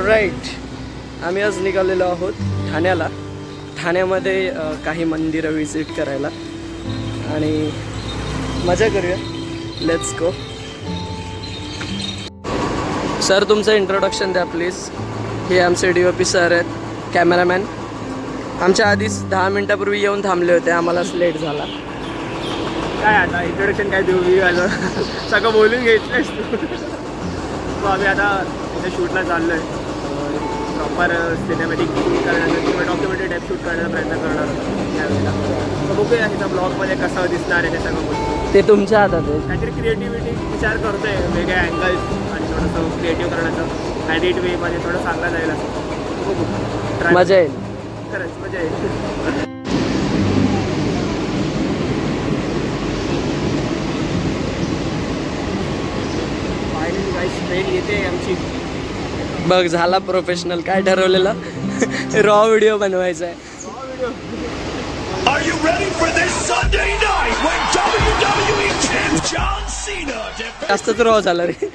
All right, आम्ही आज निघालेलो आहोत ठाण्याला. ठाण्यामध्ये काही मंदिरं व्हिजिट करायला आणि मजा करूया. Let's go. सर, तुमचं इंट्रोडक्शन द्या प्लीज. हे आमचे DOP सर आहेत, कॅमेरामॅन. आमच्या आधीच 10 मिनटापूर्वी येऊन थांबले होते, आम्हालाच लेट झाला. काय आता इंट्रोडक्शन काय देऊ मी आलं सगळं बोलून घेतलंस तू. आम्ही आता इथे शूटला चाललो आहे. प्रॉपर सिनेमॅटिक शूट करण्याचा किंवा डॉक्युमेंटरी टाईप शूट करण्याचा प्रयत्न करणार होतो त्यावेळेला. तर बघूया ह्याचा ब्लॉगमध्ये कसं दिसणार आहे ते सगळं बोलतो. ते तुमच्या हातात आहे. काहीतरी क्रिएटिव्हिटी विचार करतोय, वेगळ्या अँगल्स आणि थोडंसं क्रिएटिव्ह करण्याचं ॲडिट वेमध्ये थोडं चांगला जाईल असं बघू. मजा येईल. खरंच मजा येईल. फायनली गाईस ट्रेन येते आमची. बघ, झाला प्रोफेशनल. काय ठरवलेलं? रॉ व्हिडिओ बनवायचा आहे. Are you ready for this Sunday night when WWE champ John Cena जास्तच रॉ झाला रे.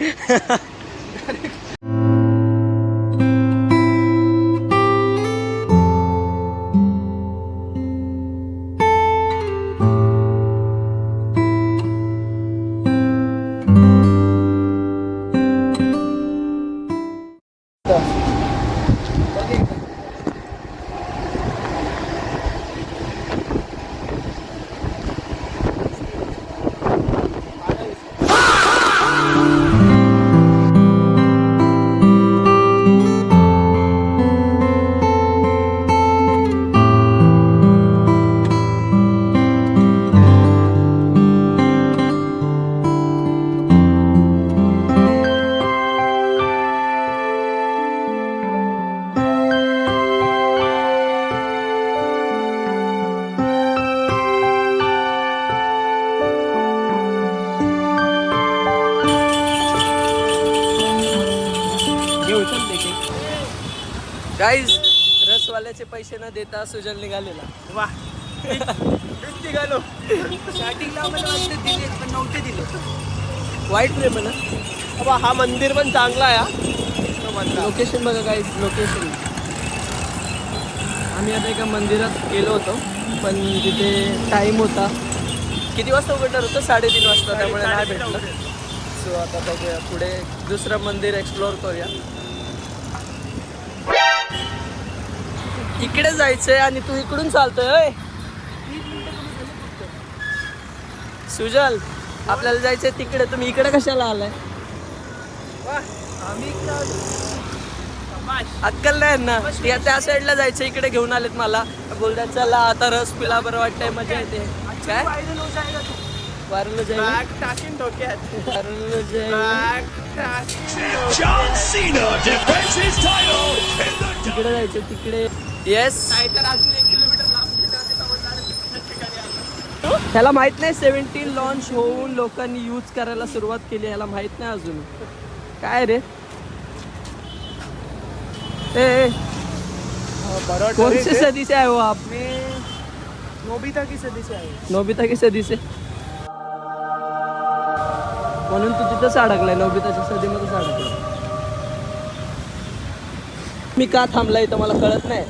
गाईज, रसवाल्याचे पैसे न देता सुजल निघालेला. वा निघालो. स्टार्टिंगला आम्हाला वाटते दिले, पण नव्हते दिले. वाईट प्रेम आहे ना. बाबा हा मंदिर पण चांगला आहे. लोकेशन बघा गाईज, लोकेशन. आम्ही आता एका मंदिरात गेलो होतो, पण तिथे टाईम होता. किती वाजता उघडणार होतं? 3:30 वाजता, त्यामुळे नाही भेटलं. सो आता बघूया, पुढे दुसरं मंदिर एक्सप्लोअर करूया. इकडे जायचंय आणि तू इकडून चालतोय. सुजल, आपल्याला जायचंय तिकडे, तुम्ही इकडे कशाला आलाय? आम्ही अक्कल नाही ना. त्या साईडला जायचं, इकडे घेऊन आलेत मला. बोलतात चला आता रस पिला, बरं वाटतंय, मजा येते. काय वारलं जाईल, टाकीन डोक्यात. वारलं जाईल. John Cena defends his title in the तिकडे जायचं, तिकडे. येस, तर अजून 1 किलोमीटर लांब समजणार. ह्याला माहित नाही 17 लॉन्च होऊन लोकांनी यूज करायला सुरुवात केली. ह्याला माहित नाही अजून. काय रे ए, कौन से सदी से आए हो आप? नोबिता की सदी से आहे. नोबिता की सदी से. म्हणून तू तिथंच अडकलाय, नोबिताच्या सदीमध्येच अडकलाय. मी का थांबलाय तर मला कळत नाही.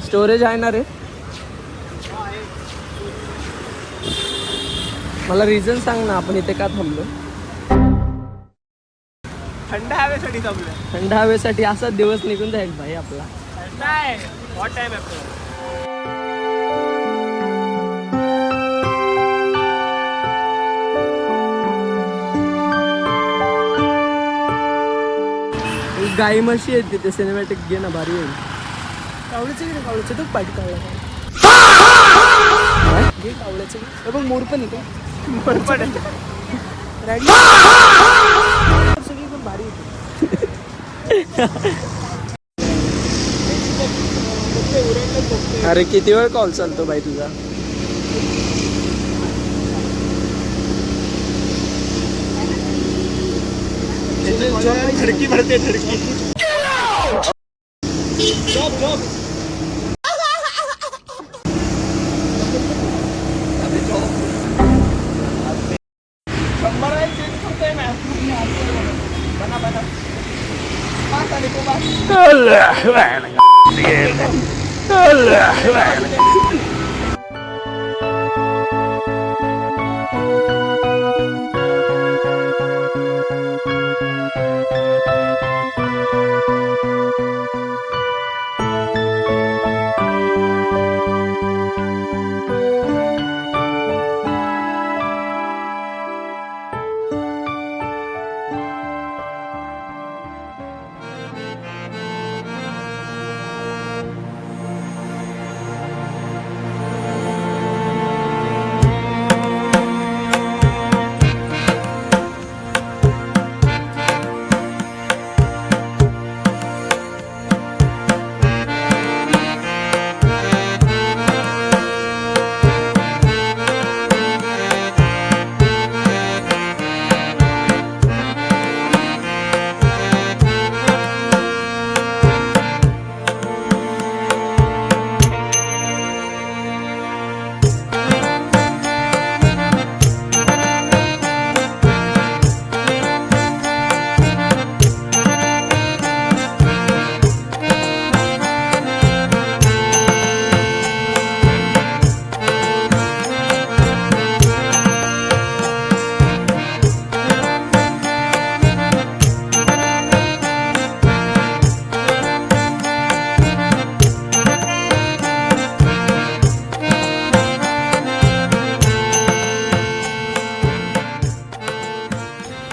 स्टोरेज आहे ना रे? मला रिझन सांग ना, आपण इथे का थांबलो? थंड हवेसाठी थांबलं. थंड हवेसाठी. असा दिवस निघून जाईल भाई आपला. थंड आहे. हॉट टाइम आहे. गाई म्हशी आहेत तिथे. सिनेमॅटिक घे ना, भारी येईल. कावळ्याचं घे, कावळ्याचं तो पाठी कावळा घे. कावळ्याचं बघ, मोर पण येतो. मोर पण रेडी सगळी पण भारी येते. अरे किती वेळ कॉल चालतो बाई तुझा? धडकी भरते, धडकी.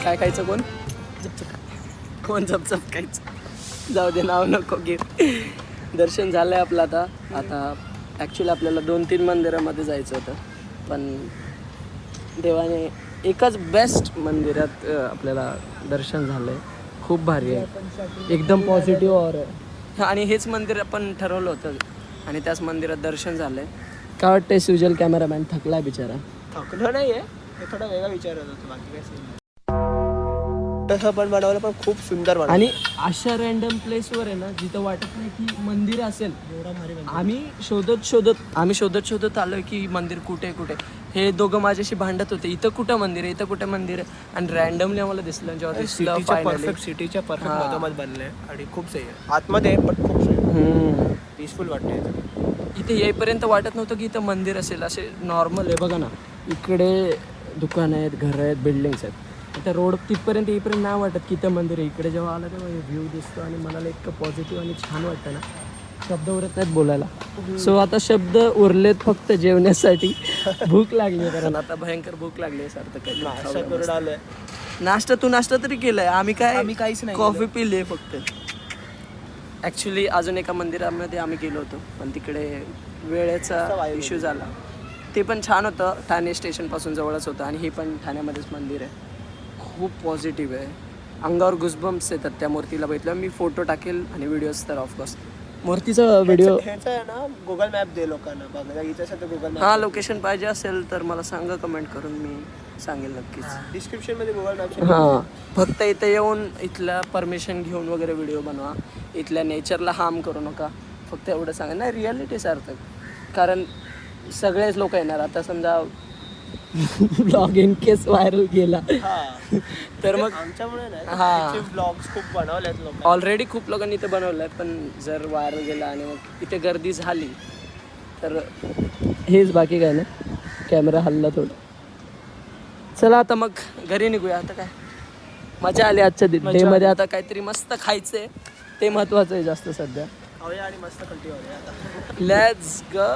काय खायचं कोण कोण झपझप खायचं जाऊ दे नाव नको घे. दर्शन झालं आहे आपलं आता ॲक्च्युली आपल्याला 2-3 मंदिरामध्ये जायचं होतं पण देवाने एकाच बेस्ट मंदिरात आपल्याला दर्शन झालं आहे. खूप भारी आहे एकदम पॉझिटिव्ह और आहे आणि हेच मंदिर आपण ठरवलं होतं आणि त्याच मंदिरात दर्शन झालं आहे. काय वाटतंय सुजल कॅमेरामॅन थकला बिचारा? थकलो नाही आहे थोडा वेगळा विचार होता बाकी काय scene नाही. तसं पण बनवलं पण खूप सुंदर बनवलं आणि अशा रँडम प्लेसवर आहे ना जिथं वाटत नाही की मंदिर असेल. एवढा भारी बनवलं. आम्ही शोधत आलोय की मंदिर कुठे हे दोघं माझ्याशी भांडत होते इथं कुठं मंदिर आहे आणि रँडमली आम्हाला दिसलं जेव्हा दिसलं फायनली. सिटीच्या परफेक्ट मधोमध बनलंय आणि खूप सही आहे आतमध्ये पण खूप सही पीसफुल वाटते. इथे येईपर्यंत वाटत नव्हतं की इथं मंदिर असेल. असे नॉर्मल आहे बघा ना इकडे दुकानं आहेत घरं आहेत बिल्डिंग्स आहेत. आता रोड तिथपर्यंत येईपर्यंत नाही वाटत की इथं मंदिर आहे. इकडे जेव्हा आलं तेव्हा व्ह्यू दिसतो आणि मनाला इतकं पॉझिटिव्ह आणि छान वाटतं ना शब्द उरत नाहीत बोलायला. सो आता शब्द उरलेत फक्त जेवण्यासाठी. भूक लागली कारण आता भयंकर भूक लागली सार्थक. नाश्ता करून आलोय. नाश्ता तरी केलाय आम्ही काहीच नाही कॉफी पिली फक्त. ॲक्च्युली अजून एका मंदिरामध्ये आम्ही गेलो होतो पण तिकडे वेळेचा इश्यू झाला. ते पण छान होतं ठाणे स्टेशनपासून जवळच होतं आणि हे पण ठाण्यामध्येच मंदिर आहे. खूप पॉझिटिव्ह आहे अंगावर गुजबम्स येतात त्या मूर्तीला बघितलं. मी फोटो टाकेल आणि व्हिडिओज तर ऑफकोर्स मूर्तीचा व्हिडिओ ह्याचा आहे ना गुगल मॅप दे लोकांना बघा इथं सध्या गुगल मॅप. हां लोकेशन पाहिजे असेल तर मला सांगा कमेंट करून मी सांगेल नक्कीच. डिस्क्रिप्शनमध्ये गुगल मॅप. हां फक्त इथं येऊन इथल्या परमिशन घेऊन वगैरे व्हिडिओ बनवा. इथल्या नेचरला हार्म करू नका फक्त एवढं सांगा. नाही रियालिटी सार्थक कारण सगळेच लोक येणार. आता समजा ब्लॉग इन केस व्हायरल गेला तर मग आमच्यामुळे हां ब्लॉग्स खूप बनवलेत लोक ऑलरेडी खूप लोकांनी इथे बनवलं आहे पण जर व्हायरल गेला आणि मग इथे गर्दी झाली तर हेच बाकी काय ना कॅमेरा हल्ला थोडं. चला आता मग घरी निघूया. आता काय मजा आली आजच्या डेमध्ये. आता काहीतरी मस्त खायचं आहे ते महत्त्वाचं आहे जास्त सध्या. खाऊया आणि मस्त कंटिन्यू लेट्स गो.